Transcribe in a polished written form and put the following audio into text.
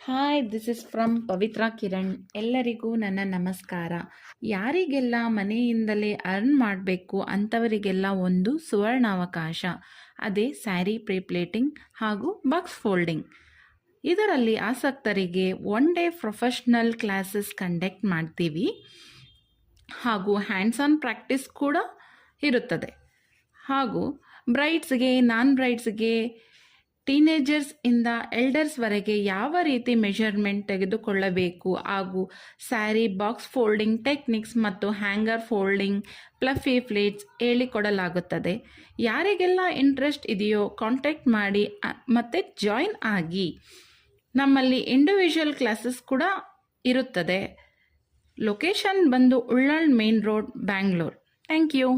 Hi, this is from ಪವಿತ್ರ ಕಿರಣ್. ಎಲ್ಲರಿಗೂ ನನ್ನ ನಮಸ್ಕಾರ. ಯಾರಿಗೆಲ್ಲ ಮನೆಯಿಂದಲೇ ಅರ್ನ್ ಮಾಡಬೇಕು ಅಂಥವರಿಗೆಲ್ಲ ಒಂದು ಸುವರ್ಣಾವಕಾಶ. ಅದೇ ಸ್ಯಾರಿ ಪ್ಲೇಟಿಂಗ್ ಹಾಗೂ ಬಾಕ್ಸ್ ಫೋಲ್ಡಿಂಗ್. ಇದರಲ್ಲಿ ಆಸಕ್ತರಿಗೆ 1 ಡೇ ಪ್ರೊಫೆಷ್ನಲ್ ಕ್ಲಾಸಸ್ ಕಂಡಕ್ಟ್ ಮಾಡ್ತೀವಿ ಹಾಗೂ ಹ್ಯಾಂಡ್ಸ್ ಆನ್ ಪ್ರಾಕ್ಟೀಸ್ ಕೂಡ ಇರುತ್ತದೆ. ಹಾಗೂ ಬ್ರೈಡ್ಸ್ಗೆ, ನಾನ್ ಬ್ರೈಡ್ಸ್ಗೆ, ಟೀನೇಜರ್ಸ್ ಇಂದ ಎಲ್ಡರ್ಸ್ವರೆಗೆ ಯಾವ ರೀತಿ ಮೆಷರ್ಮೆಂಟ್ ತೆಗೆದುಕೊಳ್ಳಬೇಕು ಹಾಗೂ ಸ್ಯಾರಿ ಬಾಕ್ಸ್ ಫೋಲ್ಡಿಂಗ್ ಟೆಕ್ನಿಕ್ಸ್ ಮತ್ತು ಹ್ಯಾಂಗರ್ ಫೋಲ್ಡಿಂಗ್, ಪ್ಲಫಿ ಪ್ಲೇಟ್ಸ್ ಹೇಳಿಕೊಡಲಾಗುತ್ತದೆ. ಯಾರಿಗೆಲ್ಲ ಇಂಟ್ರೆಸ್ಟ್ ಇದೆಯೋ ಕಾಂಟ್ಯಾಕ್ಟ್ ಮಾಡಿ ಮತ್ತು ಜಾಯಿನ್ ಆಗಿ. ನಮ್ಮಲ್ಲಿ ಇಂಡಿವಿಜುವಲ್ ಕ್ಲಾಸಸ್ ಕೂಡ ಇರುತ್ತದೆ. ಲೊಕೇಶನ್ ಬಂದು Ullal main road, Bangalore. Thank you.